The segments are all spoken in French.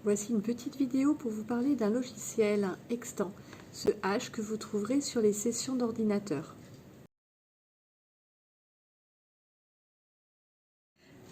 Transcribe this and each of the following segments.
Voici une petite vidéo pour vous parler d'un logiciel, un Extant, ce H que vous trouverez sur les sessions d'ordinateur.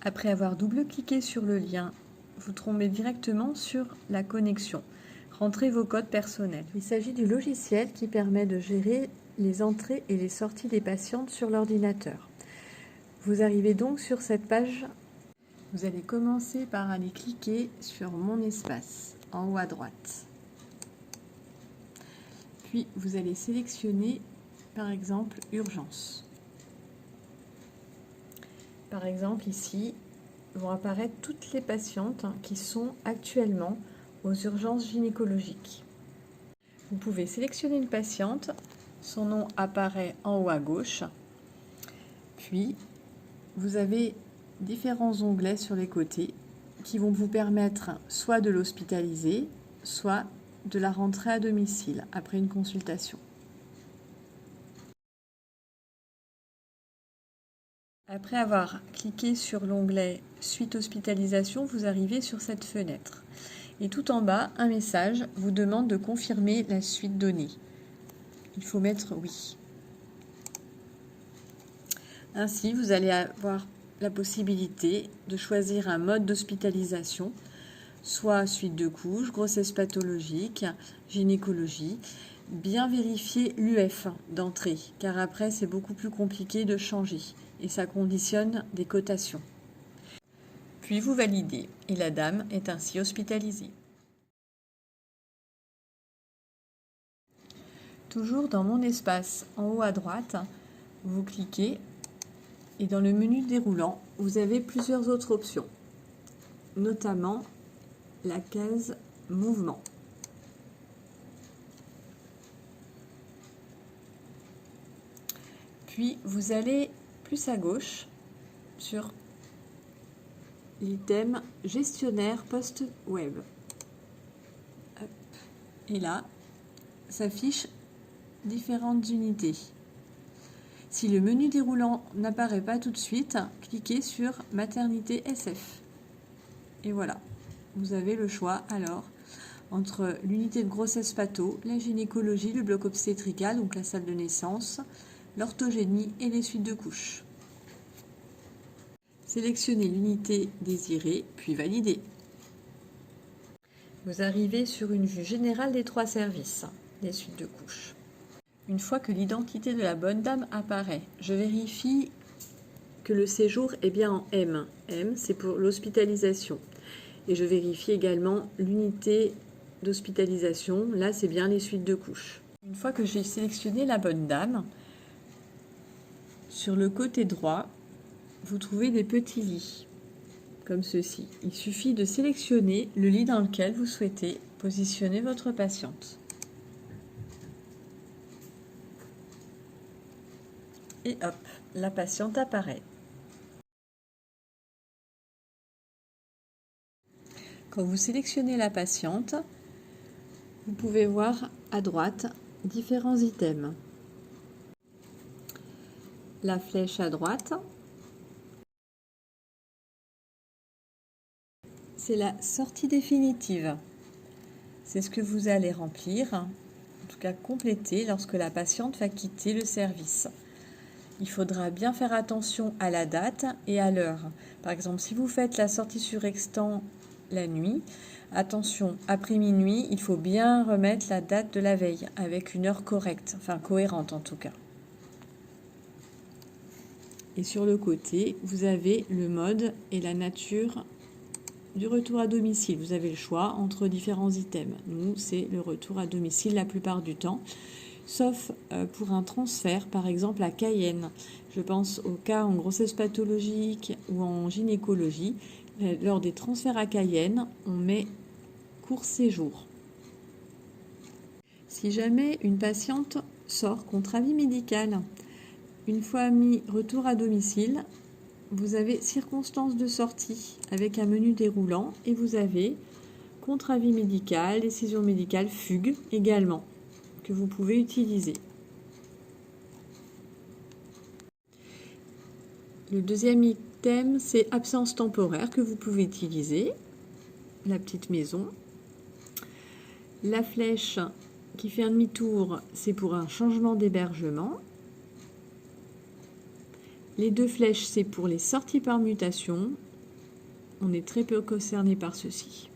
Après avoir double-cliqué sur le lien, vous tombez directement sur la connexion. Rentrez vos codes personnels. Il s'agit du logiciel qui permet de gérer les entrées et les sorties des patientes sur l'ordinateur. Vous arrivez donc sur cette page. Vous allez commencer par aller cliquer sur Mon espace en haut à droite. Puis vous allez sélectionner par exemple Urgence. Par exemple ici vont apparaître toutes les patientes qui sont actuellement aux urgences gynécologiques. Vous pouvez sélectionner une patiente, son nom apparaît en haut à gauche, puis vous avez différents onglets sur les côtés qui vont vous permettre soit de l'hospitaliser, soit de la rentrer à domicile après une consultation. Après avoir cliqué sur l'onglet Suite hospitalisation, vous arrivez sur cette fenêtre. Et tout en bas, un message vous demande de confirmer la suite donnée. Il faut mettre oui. Ainsi, vous allez avoir la possibilité de choisir un mode d'hospitalisation, soit suite de couche, grossesse pathologique, gynécologie. Bien vérifier l'UF d'entrée, car après c'est beaucoup plus compliqué de changer et ça conditionne des cotations. Puis vous validez et la dame est ainsi hospitalisée. Toujours dans Mon espace, en haut à droite, vous cliquez et dans le menu déroulant, vous avez plusieurs autres options, notamment la case Mouvement. Puis vous allez plus à gauche sur l'item Gestionnaire post-web. Et là, s'affichent différentes unités. Si le menu déroulant n'apparaît pas tout de suite, cliquez sur Maternité SF. Et voilà, vous avez le choix alors entre l'unité de grossesse patho, la gynécologie, le bloc obstétrical, donc la salle de naissance, l'orthogénie et les suites de couches. Sélectionnez l'unité désirée, puis validez. Vous arrivez sur une vue générale des 3 services, les suites de couches. Une fois que l'identité de la bonne dame apparaît, je vérifie que le séjour est bien en M. M, c'est pour l'hospitalisation. Et je vérifie également l'unité d'hospitalisation. Là, c'est bien les suites de couches. Une fois que j'ai sélectionné la bonne dame, sur le côté droit, vous trouvez des petits lits, comme ceci. Il suffit de sélectionner le lit dans lequel vous souhaitez positionner votre patiente. Et hop, la patiente apparaît. Quand vous sélectionnez la patiente, vous pouvez voir à droite différents items. La flèche à droite, c'est la sortie définitive. C'est ce que vous allez remplir, en tout cas compléter lorsque la patiente va quitter le service. Il faudra bien faire attention à la date et à l'heure. Par exemple, si vous faites la sortie sur Extant la nuit, attention, après minuit, il faut bien remettre la date de la veille avec une heure correcte, enfin cohérente en tout cas. Et sur le côté, vous avez le mode et la nature du retour à domicile. Vous avez le choix entre différents items. Nous, c'est le retour à domicile la plupart du temps, sauf pour un transfert, par exemple à Cayenne. Je pense au cas en grossesse pathologique ou en gynécologie. Lors des transferts à Cayenne, on met court séjour. Si jamais une patiente sort contre avis médical, une fois mis retour à domicile, vous avez circonstances de sortie avec un menu déroulant et vous avez contre-avis médical, décision médicale, fugue également que vous pouvez utiliser. Le deuxième item, c'est absence temporaire que vous pouvez utiliser. la petite maison. La flèche qui fait un demi-tour, c'est pour un changement d'hébergement. Les deux flèches, c'est pour les sorties par mutation. On est très peu concerné par ceci.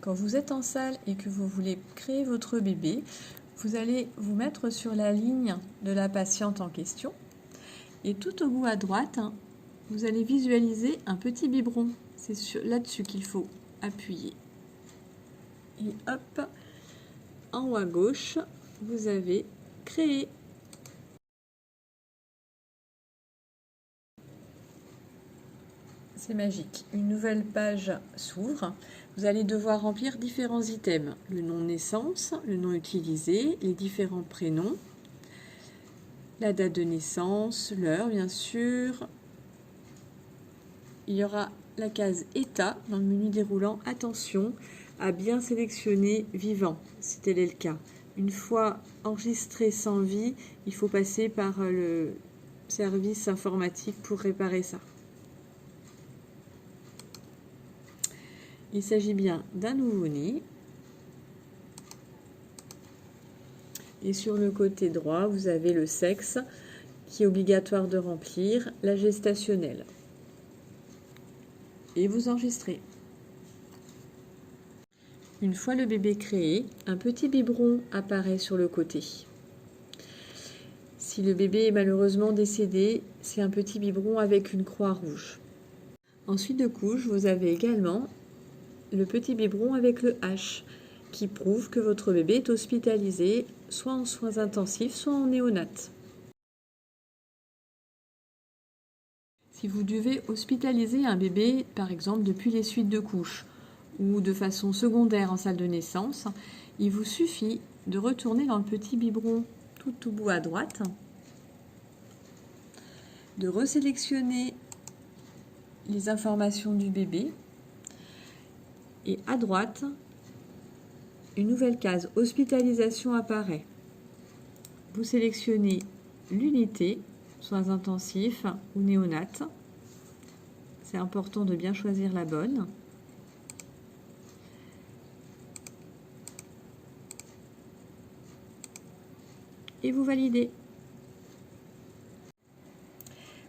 Quand vous êtes en salle et que vous voulez créer votre bébé, vous allez vous mettre sur la ligne de la patiente en question. Et tout au bout à droite, vous allez visualiser un petit biberon. C'est là-dessus qu'il faut appuyer. Et hop, en haut à gauche, vous avez créé. C'est magique. Une nouvelle page s'ouvre. Vous allez devoir remplir différents items. Le nom de naissance, le nom utilisé, les différents prénoms, la date de naissance, l'heure bien sûr. Il y aura la case état dans le menu déroulant. Attention à bien sélectionner vivant, si tel est le cas. Une fois enregistré sans vie, il faut passer par le service informatique pour réparer ça. Il s'agit bien d'un nouveau-né. Et sur le côté droit, vous avez le sexe qui est obligatoire de remplir, la gestationnelle. Et vous enregistrez. Une fois le bébé créé, un petit biberon apparaît sur le côté. Si le bébé est malheureusement décédé, c'est un petit biberon avec une croix rouge. Ensuite de couche, vous avez également le petit biberon avec le H qui prouve que votre bébé est hospitalisé soit en soins intensifs, soit en néonat. Si vous devez hospitaliser un bébé, par exemple depuis les suites de couche ou de façon secondaire en salle de naissance, il vous suffit de retourner dans le petit biberon tout au bout à droite, de resélectionner les informations du bébé et à droite, une nouvelle case hospitalisation apparaît. Vous sélectionnez l'unité, soins intensifs ou néonat. C'est important de bien choisir la bonne. Et vous validez.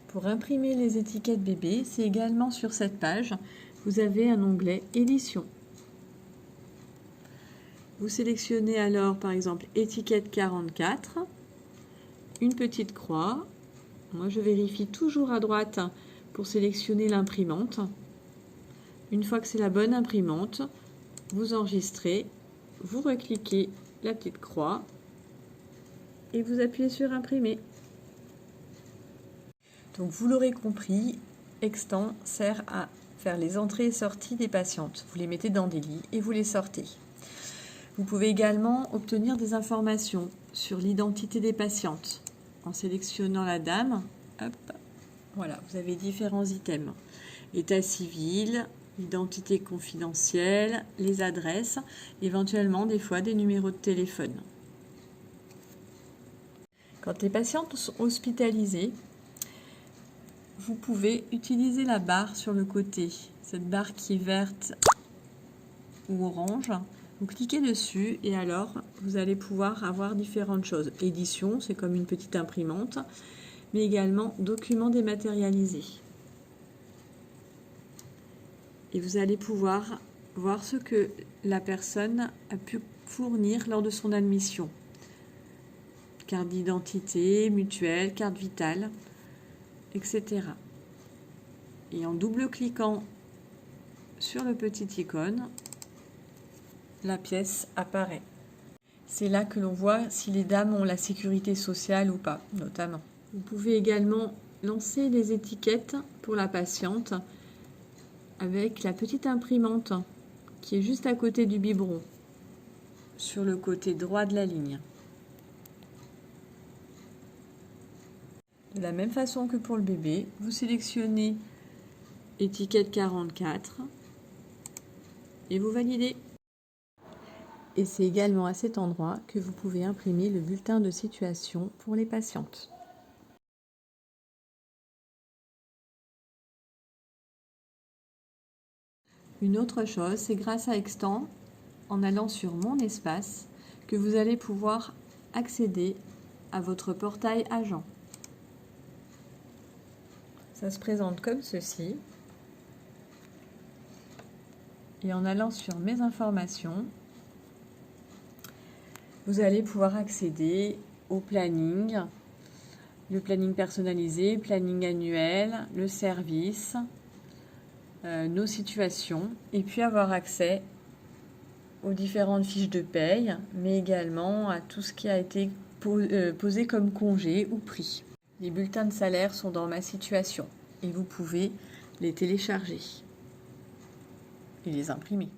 Pour imprimer les étiquettes bébé, c'est également sur cette page. Vous avez un onglet édition. Vous sélectionnez alors par exemple étiquette 44, une petite croix. Moi je vérifie toujours à droite pour sélectionner l'imprimante. Une fois que c'est la bonne imprimante, vous enregistrez, vous recliquez la petite croix et vous appuyez sur imprimer. Donc vous l'aurez compris, Extant sert à faire les entrées et sorties des patientes. Vous les mettez dans des lits et vous les sortez. Vous pouvez également obtenir des informations sur l'identité des patientes. En sélectionnant la dame, hop, voilà, vous avez différents items. État civil, identité confidentielle, les adresses, éventuellement des fois des numéros de téléphone. Quand les patientes sont hospitalisées, vous pouvez utiliser la barre sur le côté, cette barre qui est verte ou orange. Vous cliquez dessus et alors vous allez pouvoir avoir différentes choses. Édition, c'est comme une petite imprimante, mais également documents dématérialisés. Et vous allez pouvoir voir ce que la personne a pu fournir lors de son admission. Carte d'identité, mutuelle, carte vitale, etc. Et en double-cliquant sur le petit icône, la pièce apparaît. C'est là que l'on voit si les dames ont la sécurité sociale ou pas, notamment. Vous pouvez également lancer des étiquettes pour la patiente avec la petite imprimante qui est juste à côté du biberon, sur le côté droit de la ligne. De la même façon que pour le bébé, vous sélectionnez étiquette 44 et vous validez. Et c'est également à cet endroit que vous pouvez imprimer le bulletin de situation pour les patientes. Une autre chose, c'est grâce à Extant, en allant sur Mon espace, que vous allez pouvoir accéder à votre portail agent. Ça se présente comme ceci. Et en allant sur Mes informations, vous allez pouvoir accéder au planning, le planning personnalisé, planning annuel, le service, nos situations, et puis avoir accès aux différentes fiches de paye, mais également à tout ce qui a été posé comme congé ou prix. Les bulletins de salaire sont dans Ma situation et vous pouvez les télécharger et les imprimer.